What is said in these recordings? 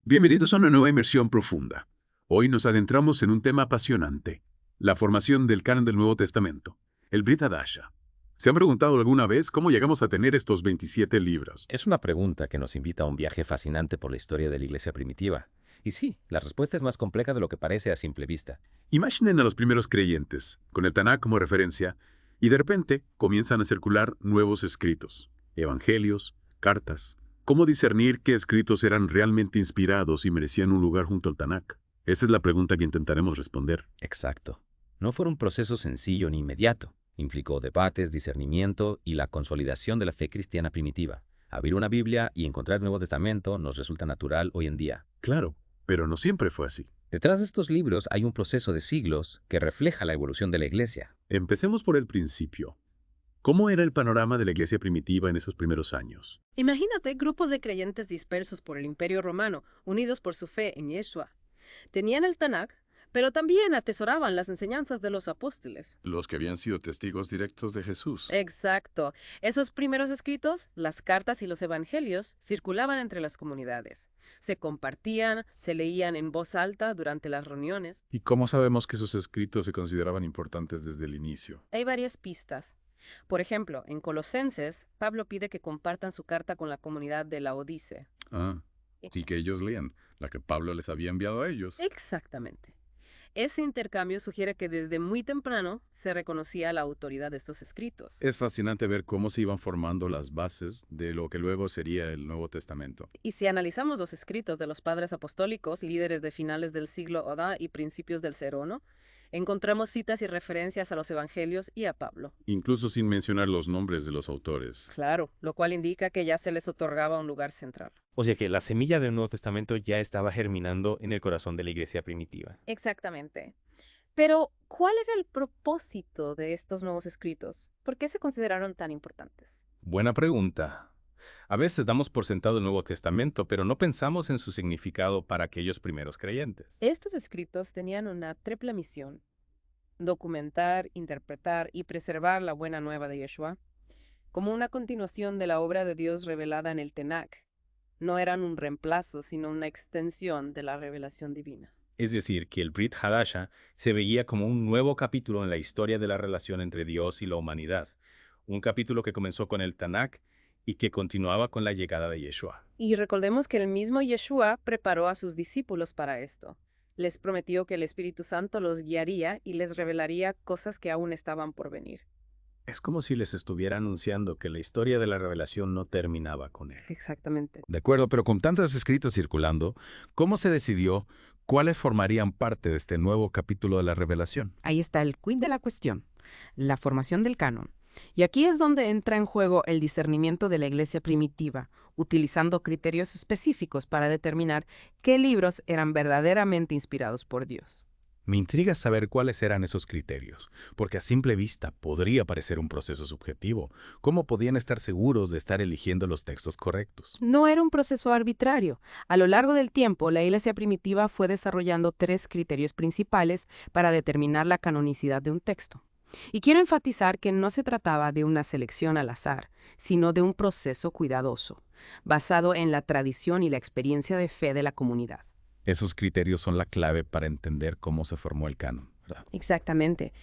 Bienvenidos a una nueva inmersión profunda. Hoy nos adentramos en un tema apasionante, la formación del canon del Nuevo Testamento, el Brit Hadasha. ¿Se han preguntado alguna vez cómo llegamos a tener estos 27 libros? Es una pregunta que nos invita a un viaje fascinante por la historia de la iglesia primitiva. Y sí, la respuesta es más compleja de lo que parece a simple vista. Imaginen a los primeros creyentes, con el Tanakh como referencia, y de repente comienzan a circular nuevos escritos, evangelios, cartas. ¿Cómo discernir qué escritos eran realmente inspirados y merecían un lugar junto al Tanakh? Esa es la pregunta que intentaremos responder. Exacto. No fue un proceso sencillo ni inmediato. Implicó debates, discernimiento y la consolidación de la fe cristiana primitiva. Abrir una Biblia y encontrar el Nuevo Testamento nos resulta natural hoy en día. Claro, pero no siempre fue así. Detrás de estos libros hay un proceso de siglos que refleja la evolución de la iglesia. Empecemos por el principio. ¿Cómo era el panorama de la iglesia primitiva en esos primeros años? Imagínate grupos de creyentes dispersos por el Imperio Romano, unidos por su fe en Yeshua. Tenían el Tanakh, pero también atesoraban las enseñanzas de los apóstoles. Los que habían sido testigos directos de Jesús. Exacto. Esos primeros escritos, las cartas y los evangelios, circulaban entre las comunidades. Se compartían, se leían en voz alta durante las reuniones. ¿Y cómo sabemos que esos escritos se consideraban importantes desde el inicio? Hay varias pistas. Por ejemplo, en Colosenses, Pablo pide que compartan su carta con la comunidad de Laodice. Sí, que ellos lean, la que Pablo les había enviado a ellos. Exactamente. Ese intercambio sugiere que desde muy temprano se reconocía la autoridad de estos escritos. Es fascinante ver cómo se iban formando las bases de lo que luego sería el Nuevo Testamento. Y si analizamos los escritos de los padres apostólicos, líderes de finales del siglo Odá y principios del Cerono, encontramos citas y referencias a los evangelios y a Pablo. Incluso sin mencionar los nombres de los autores. Claro, lo cual indica que ya se les otorgaba un lugar central. O sea que la semilla del Nuevo Testamento ya estaba germinando en el corazón de la iglesia primitiva. Exactamente. Pero, ¿cuál era el propósito de estos nuevos escritos? ¿Por qué se consideraron tan importantes? Buena pregunta. A veces damos por sentado el Nuevo Testamento, pero no pensamos en su significado para aquellos primeros creyentes. Estos escritos tenían una triple misión: documentar, interpretar y preservar la buena nueva de Yeshua, como una continuación de la obra de Dios revelada en el Tanakh. No eran un reemplazo, sino una extensión de la revelación divina. Es decir, que el Brit Hadasha se veía como un nuevo capítulo en la historia de la relación entre Dios y la humanidad. Un capítulo que comenzó con el Tanakh y que continuaba con la llegada de Yeshua. Y recordemos que el mismo Yeshua preparó a sus discípulos para esto. Les prometió que el Espíritu Santo los guiaría y les revelaría cosas que aún estaban por venir. Es como si les estuviera anunciando que la historia de la revelación no terminaba con él. Exactamente. De acuerdo, pero con tantos escritos circulando, ¿cómo se decidió cuáles formarían parte de este nuevo capítulo de la revelación? Ahí está el quid de la cuestión, la formación del canon. Y aquí es donde entra en juego el discernimiento de la iglesia primitiva, utilizando criterios específicos para determinar qué libros eran verdaderamente inspirados por Dios. Me intriga saber cuáles eran esos criterios, porque a simple vista podría parecer un proceso subjetivo. ¿Cómo podían estar seguros de estar eligiendo los textos correctos? No era un proceso arbitrario. A lo largo del tiempo, la iglesia primitiva fue desarrollando 3 criterios principales para determinar la canonicidad de un texto. Y quiero enfatizar que no se trataba de una selección al azar, sino de un proceso cuidadoso, basado en la tradición y la experiencia de fe de la comunidad. Esos criterios son la clave para entender cómo se formó el canon, ¿verdad? Exactamente.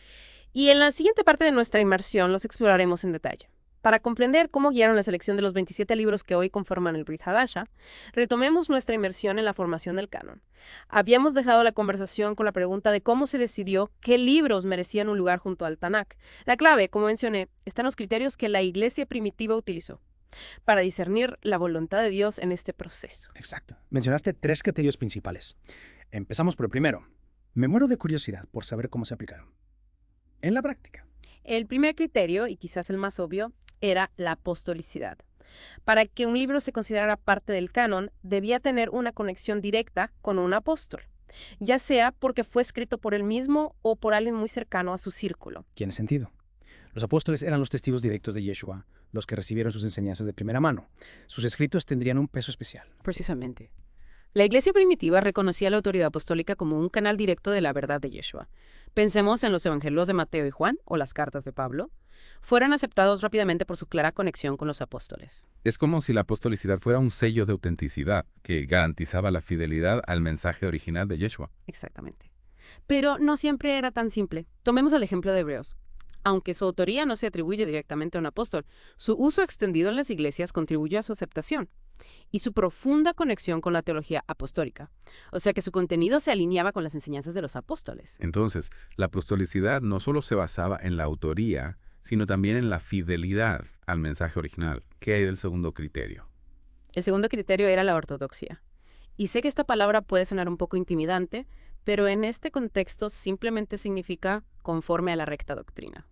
Y en la siguiente parte de nuestra inmersión los exploraremos en detalle. Para comprender cómo guiaron la selección de los 27 libros que hoy conforman el Brit Hadasha, retomemos nuestra inmersión en la formación del canon. Habíamos dejado la conversación con la pregunta de cómo se decidió qué libros merecían un lugar junto al Tanakh. La clave, como mencioné, está en los criterios que la iglesia primitiva utilizó para discernir la voluntad de Dios en este proceso. Exacto. Mencionaste 3 criterios principales. Empezamos por el primero. Me muero de curiosidad por saber cómo se aplicaron. En la práctica. El primer criterio, y quizás el más obvio, era la apostolicidad. Para que un libro se considerara parte del canon, debía tener una conexión directa con un apóstol, ya sea porque fue escrito por él mismo o por alguien muy cercano a su círculo. Tiene sentido. Los apóstoles eran los testigos directos de Yeshua, los que recibieron sus enseñanzas de primera mano. Sus escritos tendrían un peso especial. Precisamente. La iglesia primitiva reconocía la autoridad apostólica como un canal directo de la verdad de Yeshua. Pensemos en los evangelios de Mateo y Juan, o las cartas de Pablo. Fueron aceptados rápidamente por su clara conexión con los apóstoles. Es como si la apostolicidad fuera un sello de autenticidad que garantizaba la fidelidad al mensaje original de Yeshua. Exactamente. Pero no siempre era tan simple. Tomemos el ejemplo de Hebreos. Aunque su autoría no se atribuye directamente a un apóstol, su uso extendido en las iglesias contribuyó a su aceptación y su profunda conexión con la teología apostólica. O sea que su contenido se alineaba con las enseñanzas de los apóstoles. Entonces, la apostolicidad no solo se basaba en la autoría, sino también en la fidelidad al mensaje original. ¿Qué hay del segundo criterio? El segundo criterio era la ortodoxia. Y sé que esta palabra puede sonar un poco intimidante, pero en este contexto simplemente significa conforme a la recta doctrina.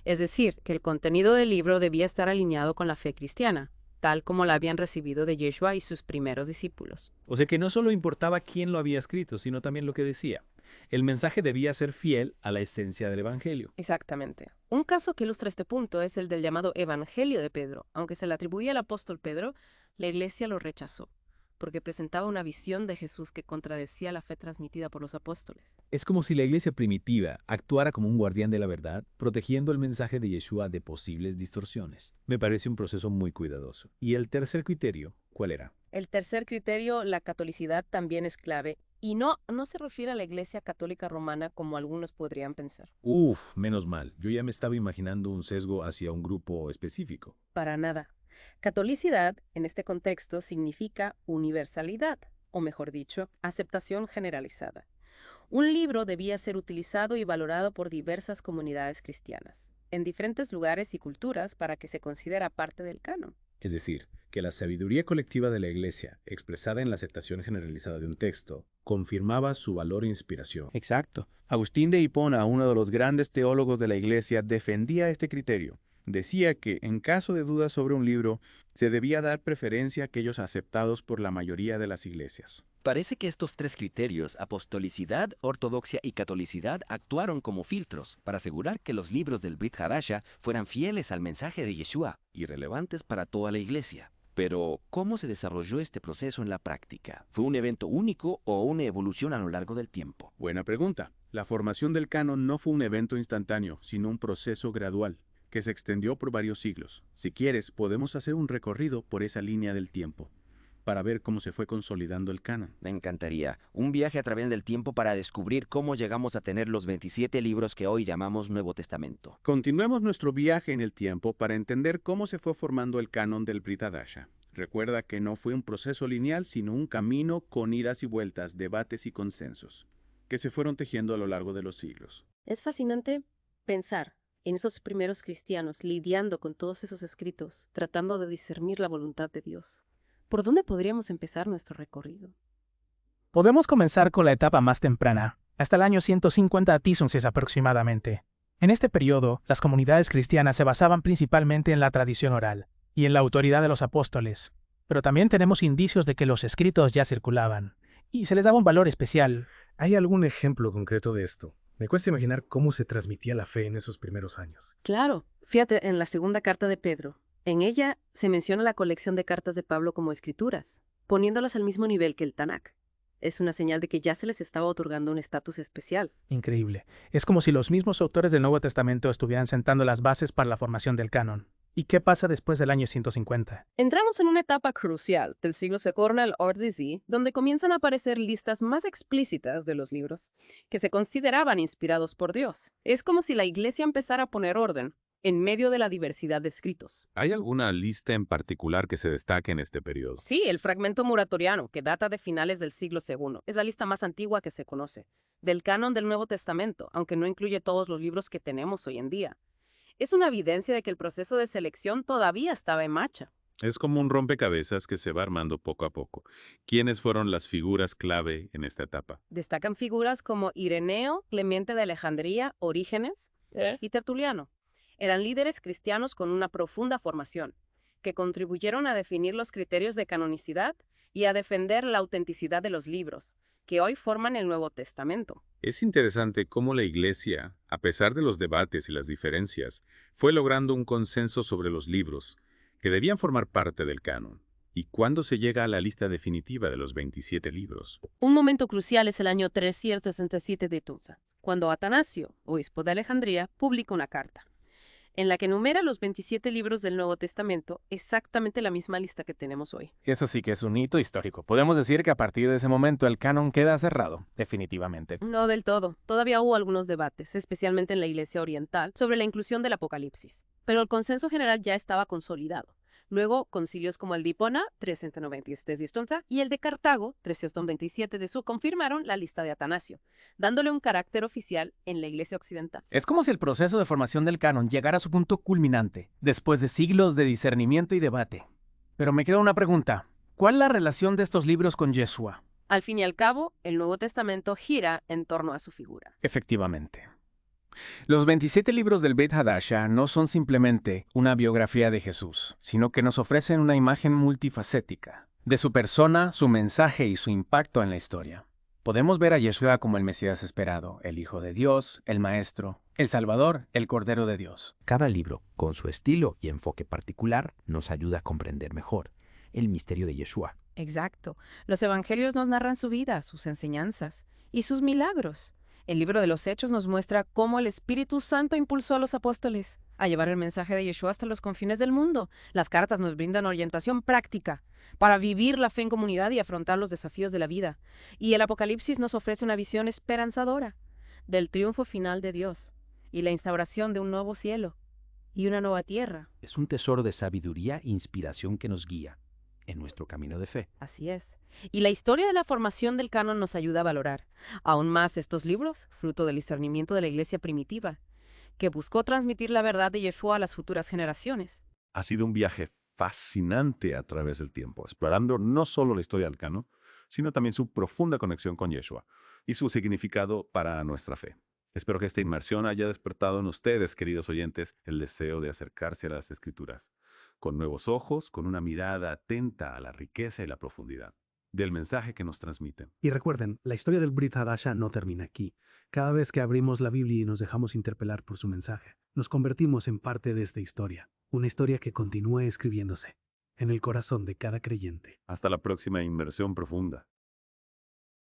Es decir, que el contenido del libro debía estar alineado con la fe cristiana, tal como la habían recibido de Yeshua y sus primeros discípulos. O sea que no solo importaba quién lo había escrito, sino también lo que decía. El mensaje debía ser fiel a la esencia del Evangelio. Exactamente. Un caso que ilustra este punto es el del llamado Evangelio de Pedro. Aunque se le atribuía al apóstol Pedro, la iglesia lo rechazó, porque presentaba una visión de Jesús que contradecía la fe transmitida por los apóstoles. Es como si la iglesia primitiva actuara como un guardián de la verdad, protegiendo el mensaje de Yeshua de posibles distorsiones. Me parece un proceso muy cuidadoso. ¿Y el tercer criterio, cuál era? El tercer criterio, la catolicidad, también es clave, y no se refiere a la Iglesia Católica Romana como algunos podrían pensar. Menos mal. Yo ya me estaba imaginando un sesgo hacia un grupo específico. Para nada. Catolicidad, en este contexto, significa universalidad, o mejor dicho, aceptación generalizada. Un libro debía ser utilizado y valorado por diversas comunidades cristianas, en diferentes lugares y culturas para que se considera parte del canon. Es decir, que la sabiduría colectiva de la Iglesia, expresada en la aceptación generalizada de un texto, confirmaba su valor e inspiración. Exacto. Agustín de Hipona, uno de los grandes teólogos de la Iglesia, defendía este criterio. Decía que, en caso de dudas sobre un libro, se debía dar preferencia a aquellos aceptados por la mayoría de las iglesias. Parece que estos tres criterios, apostolicidad, ortodoxia y catolicidad, actuaron como filtros para asegurar que los libros del Brit Hadasha fueran fieles al mensaje de Yeshua y relevantes para toda la iglesia. Pero, ¿cómo se desarrolló este proceso en la práctica? ¿Fue un evento único o una evolución a lo largo del tiempo? Buena pregunta. La formación del canon no fue un evento instantáneo, sino un proceso gradual, que se extendió por varios siglos. Si quieres, podemos hacer un recorrido por esa línea del tiempo, para ver cómo se fue consolidando el canon. Me encantaría. Un viaje a través del tiempo para descubrir cómo llegamos a tener los 27 libros que hoy llamamos Nuevo Testamento. Continuemos nuestro viaje en el tiempo para entender cómo se fue formando el canon del Brit Hadasha. Recuerda que no fue un proceso lineal, sino un camino con idas y vueltas, debates y consensos, que se fueron tejiendo a lo largo de los siglos. Es fascinante pensar en esos primeros cristianos lidiando con todos esos escritos, tratando de discernir la voluntad de Dios. ¿Por dónde podríamos empezar nuestro recorrido? Podemos comenzar con la etapa más temprana, hasta el año 150 Tísonces aproximadamente. En este periodo, las comunidades cristianas se basaban principalmente en la tradición oral y en la autoridad de los apóstoles, pero también tenemos indicios de que los escritos ya circulaban, y se les daba un valor especial. ¿Hay algún ejemplo concreto de esto? Me cuesta imaginar cómo se transmitía la fe en esos primeros años. Claro, fíjate en la segunda carta de Pedro. En ella se menciona la colección de cartas de Pablo como escrituras, poniéndolas al mismo nivel que el Tanakh. Es una señal de que ya se les estaba otorgando un estatus especial. Increíble. Es como si los mismos autores del Nuevo Testamento estuvieran sentando las bases para la formación del canon. ¿Y qué pasa después del año 150? Entramos en una etapa crucial del siglo II al Ordezi, donde comienzan a aparecer listas más explícitas de los libros que se consideraban inspirados por Dios. Es como si la iglesia empezara a poner orden en medio de la diversidad de escritos. ¿Hay alguna lista en particular que se destaque en este periodo? Sí, el fragmento muratoriano, que data de finales del siglo II, es la lista más antigua que se conoce, del canon del Nuevo Testamento, aunque no incluye todos los libros que tenemos hoy en día. Es una evidencia de que el proceso de selección todavía estaba en marcha. Es como un rompecabezas que se va armando poco a poco. ¿Quiénes fueron las figuras clave en esta etapa? Destacan figuras como Ireneo, Clemente de Alejandría, Orígenes y Tertuliano. Eran líderes cristianos con una profunda formación, que contribuyeron a definir los criterios de canonicidad y a defender la autenticidad de los libros, que hoy forman el Nuevo Testamento. Es interesante cómo la Iglesia, a pesar de los debates y las diferencias, fue logrando un consenso sobre los libros, que debían formar parte del canon. ¿Y cuándo se llega a la lista definitiva de los 27 libros? Un momento crucial es el año 367 de Tunza, cuando Atanasio, obispo de Alejandría, publica una carta, en la que enumera los 27 libros del Nuevo Testamento, exactamente la misma lista que tenemos hoy. Eso sí que es un hito histórico. Podemos decir que a partir de ese momento el canon queda cerrado, definitivamente. No del todo. Todavía hubo algunos debates, especialmente en la Iglesia Oriental, sobre la inclusión del Apocalipsis. Pero el consenso general ya estaba consolidado. Luego, concilios como el de Hipona, 397 de Tunza, y el de Cartago, 327 de Su, confirmaron la lista de Atanasio, dándole un carácter oficial en la Iglesia Occidental. Es como si el proceso de formación del canon llegara a su punto culminante, después de siglos de discernimiento y debate. Pero me queda una pregunta. ¿Cuál es la relación de estos libros con Yeshua? Al fin y al cabo, el Nuevo Testamento gira en torno a su figura. Efectivamente. Los 27 libros del Brit Hadasha no son simplemente una biografía de Jesús, sino que nos ofrecen una imagen multifacética de su persona, su mensaje y su impacto en la historia. Podemos ver a Yeshua como el Mesías esperado, el Hijo de Dios, el Maestro, el Salvador, el Cordero de Dios. Cada libro, con su estilo y enfoque particular, nos ayuda a comprender mejor el misterio de Yeshua. Exacto. Los evangelios nos narran su vida, sus enseñanzas y sus milagros. El libro de los Hechos nos muestra cómo el Espíritu Santo impulsó a los apóstoles a llevar el mensaje de Yeshua hasta los confines del mundo. Las cartas nos brindan orientación práctica para vivir la fe en comunidad y afrontar los desafíos de la vida. Y el Apocalipsis nos ofrece una visión esperanzadora del triunfo final de Dios y la instauración de un nuevo cielo y una nueva tierra. Es un tesoro de sabiduría e inspiración que nos guía en nuestro camino de fe. Así es. Y la historia de la formación del canon nos ayuda a valorar aún más estos libros, fruto del discernimiento de la iglesia primitiva, que buscó transmitir la verdad de Yeshua a las futuras generaciones. Ha sido un viaje fascinante a través del tiempo, explorando no solo la historia del canon, sino también su profunda conexión con Yeshua y su significado para nuestra fe. Espero que esta inmersión haya despertado en ustedes, queridos oyentes, el deseo de acercarse a las Escrituras, con nuevos ojos, con una mirada atenta a la riqueza y la profundidad del mensaje que nos transmiten. Y recuerden, la historia del Brit Hadasha no termina aquí. Cada vez que abrimos la Biblia y nos dejamos interpelar por su mensaje, nos convertimos en parte de esta historia, una historia que continúa escribiéndose en el corazón de cada creyente. Hasta la próxima inmersión profunda.